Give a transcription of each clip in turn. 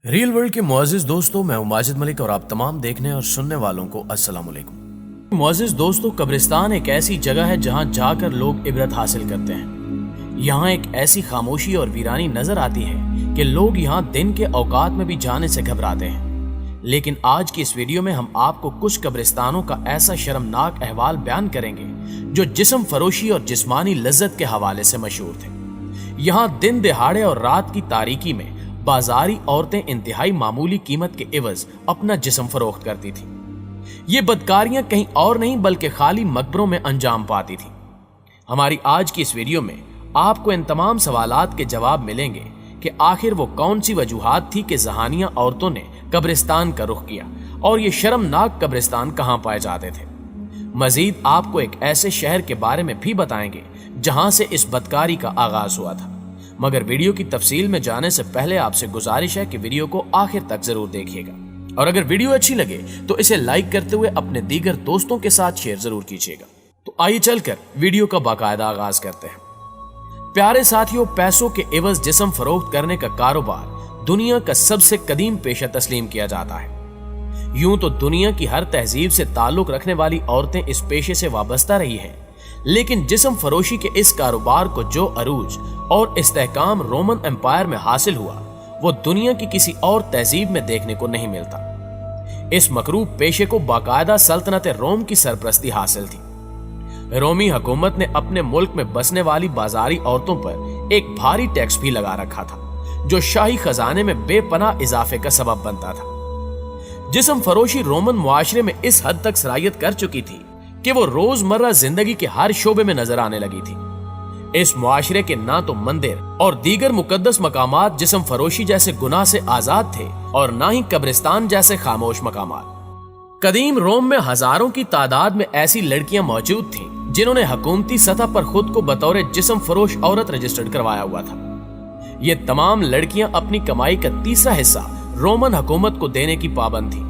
Real world के मुअज़्ज़िज़ दोस्तों, मैं हूं माजिद मलिक और आप तमाम देखने और सुनने वालों को अस्सलाम वालेकुम। मुअज़्ज़िज़ दोस्तों, कब्रिस्तान एक ऐसी जगह है जहां जाकर लोग इबरत हासिल करते हैं। यहां एक ऐसी खामोशी और वीरानी नजर आती है कि लोग यहां दिन के औकात में भी जाने से घबराते हैं। लेकिन आज की इस वीडियो में हम आपको कुछ कब्रिस्तानों का ऐसा शर्मनाक अहवाल बयान करेंगे जो जिस्म फरोशी और जिस्मानी लज्जत के हवाले से मशहूर थे। यहाँ दिन दिहाड़े और रात की तारीकी में बाजारी औरतें इंतहाई मामूली कीमत के एवज अपना जिस्म फरोख्त करती थी। ये बदकारियां कहीं और नहीं बल्कि खाली मकबरों में अंजाम पाती थी। हमारी आज की इस वीडियो में आपको इन तमाम सवालात के जवाब मिलेंगे कि आखिर वो कौन सी वजूहात थी कि जहानिया औरतों ने कब्रिस्तान का रुख किया और ये शर्मनाक कब्रिस्तान कहां पाए जाते थे। मजीद आपको एक ऐसे शहर के बारे में भी बताएंगे जहां से इस बदकारी का आगाज हुआ था। मगर वीडियो की तफसील में जाने से पहले आपसे गुजारिश है कि वीडियो को आखिर तक जरूर देखिएगा और अगर वीडियो अच्छी लगे तो इसे लाइक करते हुए अपने दीगर दोस्तों के साथ शेयर जरूर कीजिएगा। तो आइए चलकर वीडियो का बाकायदा आगाज करते हैं। प्यारे साथियों, पैसों के एवज जिस्म फरोख्त करने का कारोबार दुनिया का सबसे कदीम पेशा तस्लीम किया जाता है। यूं तो दुनिया की हर तहजीब से ताल्लुक रखने वाली औरतें इस पेशे से वाबस्ता रही हैं, लेकिन जिस्म फरोशी के इस कारोबार को जो अरूज और इस्तेहकाम रोमन एम्पायर में हासिल हुआ वो दुनिया की किसी और तहजीब में देखने को नहीं मिलता। इस मकरूब पेशे को बाकायदा सल्तनत रोम की सरपरस्ती हासिल थी। रोमी हुकूमत ने अपने मुल्क में बसने वाली बाजारी औरतों पर एक भारी टैक्स भी लगा रखा था जो शाही खजाने में बेपनाह इजाफे का सबब बनता था। जिस्म फरोशी रोमन मुआशरे में इस हद तक सरायत कर चुकी थी कि वो रोजमर्रा जिंदगी के हर शोबे में नजर आने लगी थी। इस मुआशरे के ना तो मंदिर और दीगर मुकद्दस मकामात जिस्म फरोशी जैसे गुनाह से आजाद थे और ना ही कब्रिस्तान जैसे खामोश मकामात। कदीम रोम में हजारों की तादाद में ऐसी लड़कियां मौजूद थीं जिन्होंने हुकूमती सतह पर खुद को बतौर जिस्म फरोश औरत रजिस्टर्ड करवाया हुआ था। ये तमाम लड़कियां अपनी कमाई का तीसरा हिस्सा रोमन हुकूमत को देने की पाबंद थी।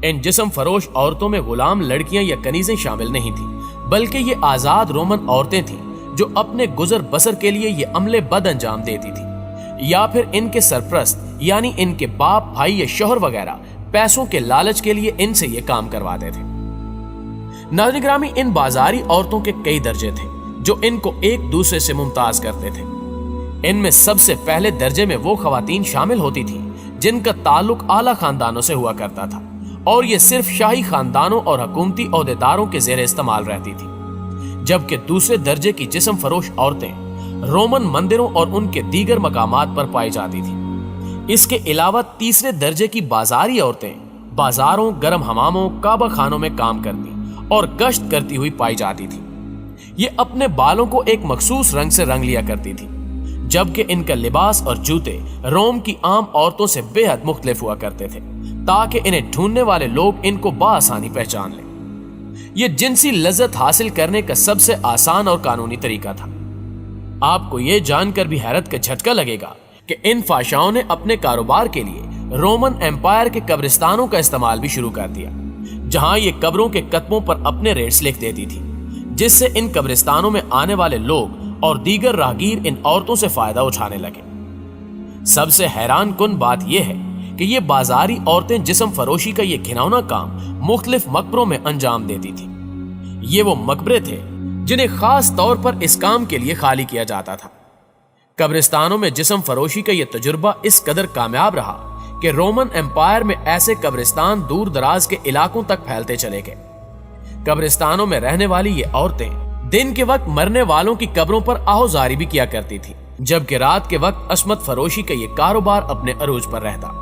इन जिस्म फरोश औरतों में गुलाम लड़कियां या कनीजें शामिल नहीं थी, बल्कि ये आजाद रोमन औरतें थीं जो अपने गुजर बसर के लिए ये अमले बद अंजाम देती थी या फिर इनके सरप्रस्त यानी इनके बाप, भाई या शोहर वगैरह पैसों के लालच के लिए इनसे ये काम करवाते थे। नाज़रीन ग्रामी, इन बाजारी औरतों के कई दर्जे थे जो इनको एक दूसरे से मुमताज करते थे। इनमें सबसे पहले दर्जे में वो खवातीन शामिल होती थी जिनका ताल्लुक आला खानदानों से हुआ करता था और ये सिर्फ शाही खानदानों और हुकूमती ओहदेदारों के जेर इस्तेमाल रहती थी। जबकि दूसरे दर्जे की जिस्म फरोश औरतें रोमन मंदिरों और उनके दीगर मकामात पर पाई जाती थी। इसके अलावा तीसरे दर्जे की बाजारी औरतें बाजारों, गर्म हमामों, काबा खानों में काम करती और गश्त करती हुई पाई जाती थी। ये अपने बालों को एक मखसूस रंग से रंग लिया करती थी, जबकि इनका लिबास और जूते रोम की आम औरतों से बेहद मुख्तलिफ हुआ करते थे ताकि इन्हें ढूंढने वाले लोग इनको बाआसानी पहचान लें। यह जिनसी लज्जत हासिल करने का सबसे आसान और कानूनी तरीका था। आपको यह जानकर भी हैरत का झटका लगेगा कि इन फाशाओं ने अपने कारोबार के लिए रोमन एम्पायर के कब्रिस्तानों का इस्तेमाल भी शुरू कर दिया, जहां ये कब्रों के कतबों पर अपने रेट्स लिख देती थी, जिससे इन कब्रिस्तानों में आने वाले लोग और दीगर राहगीर इन औरतों से फायदा उठाने लगे। सबसे हैरान कुन बात यह है कि ये बाजारी औरतें जिस्म फरोशी का ये घिनौना काम मुख्तलिफ मकबरों में अंजाम देती थी। ये वो मकबरे थे जिन्हें खास तौर पर इस काम के लिए खाली किया जाता था। कब्रिस्तानों में जिस्म फरोशी का ये तजुर्बा इस कदर कामयाब रहा कि रोमन एम्पायर में ऐसे कब्रिस्तान दूर दराज के इलाकों तक फैलते चले गए। कब्रिस्तानों में रहने वाली ये औरतें दिन के वक्त मरने वालों की कब्रों पर आहोजारी भी किया करती थी, जबकि रात के वक्त अस्मत फरोशी का ये कारोबार अपने अरूज पर रहता।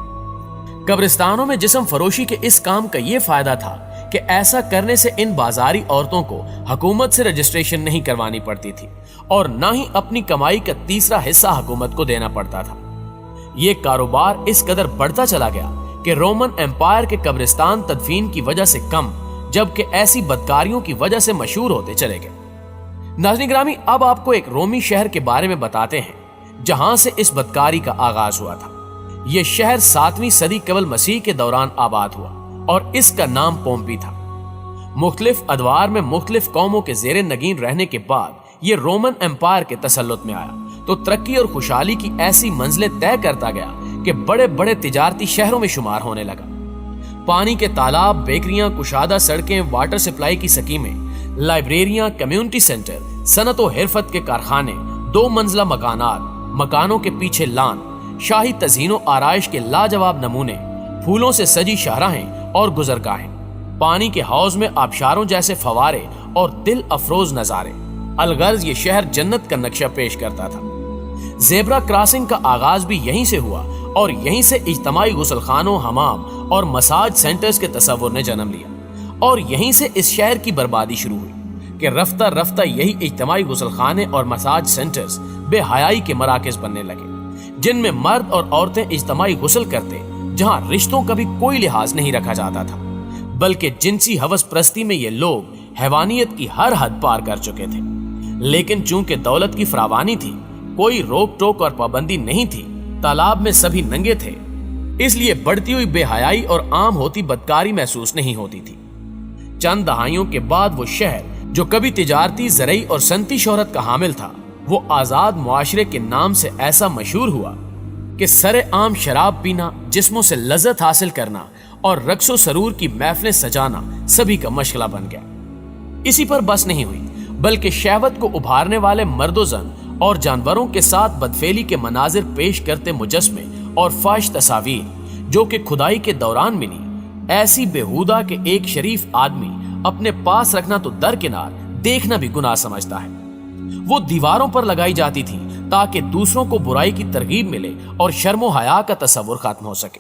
कब्रिस्तानों में जिस्म फरोशी के इस काम का यह फायदा था कि ऐसा करने से इन बाजारी औरतों को हुकूमत से रजिस्ट्रेशन नहीं करवानी पड़ती थी और ना ही अपनी कमाई का तीसरा हिस्सा हुकूमत को देना पड़ता था। यह कारोबार इस कदर बढ़ता चला गया कि रोमन एम्पायर के कब्रिस्तान तदफीन की वजह से कम, जबकि ऐसी बदकारियों की वजह से मशहूर होते चले गए। नाज़रीन ग्रामी, अब आपको एक रोमी शहर के बारे में बताते हैं जहां से इस बदकारी का आगाज हुआ था। यह शहर 7वीं सदी कबल मसीह के दौरान आबाद हुआ और इसका नाम पोम्पी था। मुख्तलिफ अदवार में मुख्तलिफ कौमों के जेर नगीन रहने के बाद यह रोमन एम्पायर के तसल्लुत में आया तो तरक्की और खुशहाली की ऐसी मंजिलें तय करता गया کہ بڑے بڑے تجارتی شہروں میں شمار ہونے لگا۔ پانی کے تالاب، بیکریاں، کشادہ سڑکیں، واٹر سپلائی کی سکیمیں، لائبریریاں، کمیونٹی سینٹر، صنعت و حرفت کے کارخانے، 2 منزلہ مکانات، مکانوں کے پیچھے لان، شاہی تزئین و آرائش کے لاجواب نمونے، پھولوں سے سجی شاہراہیں اور گزرگاہیں، پانی کے حوض میں آبشاروں جیسے فوارے اور دل افروز نظارے۔ الغرض یہ شہر جنت کا نقشہ پیش کرتا تھا۔ زیبرا کراسنگ کا آغاز بھی یہیں سے ہوا اور یہیں سے اجتماعی غسل خانوں، حمام اور مساج سینٹرز کے تصور نے جنم لیا، اور یہیں سے اس شہر کی بربادی شروع ہوئی کہ رفتہ رفتہ یہی اجتماعی غسل خانے اور مساج سینٹرز بے حیائی کے مراکز بننے لگے، جن میں مرد اور عورتیں اجتماعی غسل کرتے، جہاں رشتوں کا بھی کوئی لحاظ نہیں رکھا جاتا تھا، بلکہ جنسی ہوس پرستی میں یہ لوگ حیوانیت کی ہر حد پار کر چکے تھے۔ لیکن چونکہ دولت کی فراوانی تھی، کوئی روک ٹوک اور پابندی نہیں تھی، تالاب میں سبھی ننگے تھے، اس لیے بڑھتی ہوئی بے حیائی اور عام ہوتی بدکاری محسوس نہیں ہوتی تھی۔ چند دہائیوں کے بعد وہ شہر جو کبھی تجارتی، زرعی اور صنعتی شہرت کا حامل تھا، وہ آزاد معاشرے کے نام سے ایسا مشہور ہوا کہ سر عام شراب پینا، جسموں سے لذت حاصل کرنا اور رقص و سرور کی محفلیں سجانا سبھی کا مشغلہ بن گیا۔ اسی پر بس نہیں ہوئی، بلکہ شہوت کو ابھارنے والے مرد و زن اور جانوروں کے ساتھ بدفعلی کے مناظر پیش کرتے مجسمے اور فاحش تصاویر جو کہ کھدائی کے دوران ملی، ایسی بےہودہ کہ ایک شریف آدمی اپنے پاس رکھنا تو درکنار، دیکھنا بھی گناہ سمجھتا ہے، وہ دیواروں پر لگائی جاتی تھی تاکہ دوسروں کو برائی کی ترغیب ملے اور شرم و حیا کا تصور ختم ہو سکے۔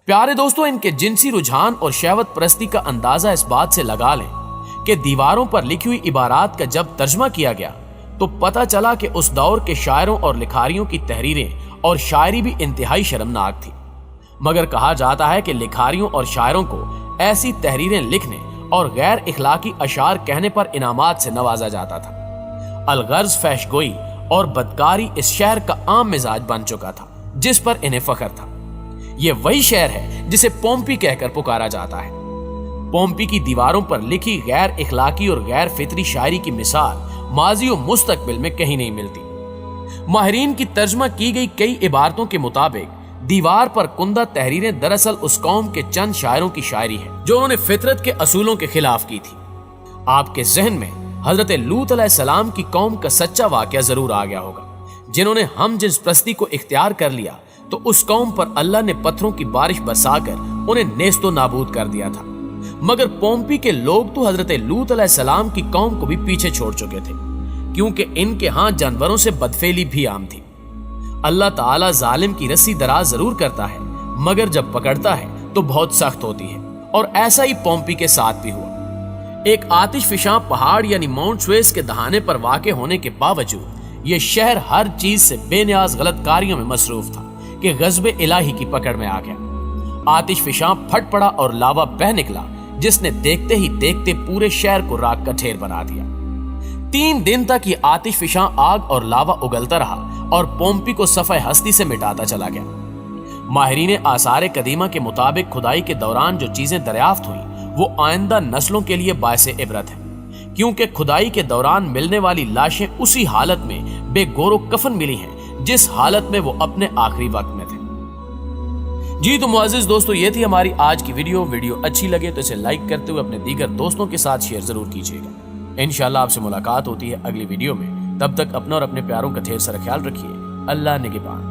پیارے دوستو، ان کے جنسی رجحان اور شہوت پرستی کا اندازہ اس بات سے لگا لیں کہ دیواروں پر لکھی ہوئی عبارات کا جب ترجمہ کیا گیا تو پتہ چلا کہ اس دور کے شاعروں اور لکھاریوں کی تحریریں اور شاعری بھی انتہائی شرمناک تھی، مگر کہا جاتا ہے کہ لکھاریوں اور شاعروں کو ایسی تحریریں لکھنے اور غیر اخلاقی اشعار کہنے پر انعامات سے نوازا جاتا تھا۔ الغرض فحش گوئی اور بدکاری اس شہر کا عام مزاج بن چکا تھا، جس پر انہیں فخر تھا۔ یہ وہی شہر ہے جسے پومپی کہہ کر پکارا جاتا ہے۔ پومپی کی دیواروں پر لکھی غیر اخلاقی اور غیر فطری شاعری کی مثال ماضی و مستقبل میں کہیں نہیں ملتی۔ ماہرین کی ترجمہ کی گئی کئی عبارتوں کے مطابق دیوار پر کندہ تحریریں دراصل اس قوم کے چند شاعروں کی شاعری ہے جو انہوں نے فطرت کے اصولوں کے خلاف کی تھی۔ آپ کے ذہن میں حضرت لوط علیہ السلام کی قوم کا سچا واقعہ ضرور آ گیا ہوگا، جنہوں نے ہم جنس پرستی کو اختیار کر لیا تو اس قوم پر اللہ نے پتھروں کی بارش برسا کر انہیں نیست و نابود کر دیا تھا۔ مگر پومپی کے لوگ تو حضرت لوط علیہ السلام کی قوم کو بھی پیچھے چھوڑ چکے تھے، کیونکہ ان کے ہاں جانوروں سے بدفعلی بھی عام تھی۔ اللہ تعالیٰ ظالم کی رسی دراز ضرور کرتا ہے، مگر جب پکڑتا ہے تو بہت سخت ہوتی ہے، اور ایسا ہی پومپی کے ساتھ بھی ہوا۔ ایک آتش فشاں پہاڑ یعنی ماؤنٹ سویس کے دہانے پر واقع ہونے کے باوجود یہ شہر ہر چیز سے بے نیاز غلط کاریوں میں مصروف تھا کہ غضب الہی کی پکڑ میں آ گیا۔ آتش فشاں پھٹ پڑا اور لاوا بہ نکلا، جس نے دیکھتے ہی دیکھتے پورے شہر کو راکھ کا ڈھیر بنا دیا۔ 3 دن تک یہ آتش فشاں آگ اور لاوا اگلتا رہا اور پومپی کو صفحہ ہستی سے مٹاتا چلا گیا۔ ماہرین آثار قدیمہ کے مطابق کھدائی کے دوران جو چیزیں دریافت ہوئیں وہ آئندہ نسلوں کے لیے باعث عبرت ہے، کیونکہ کھدائی کے دوران ملنے والی لاشیں اسی حالت میں بے گور و کفن ملی ہیں جس حالت میں وہ اپنے آخری وقت میں تھے۔ جی تو معزز دوستو، یہ تھی ہماری آج کی ویڈیو اچھی لگے تو اسے لائک کرتے ہوئے اپنے دیگر دوستوں کے ساتھ شیئر ضرور کیجیے گا۔ انشاءاللہ آپ سے ملاقات ہوتی ہے اگلی ویڈیو میں، تب تک اپنا اور اپنے پیاروں کا ڈھیر سارا خیال رکھیے۔ اللہ نگہبان۔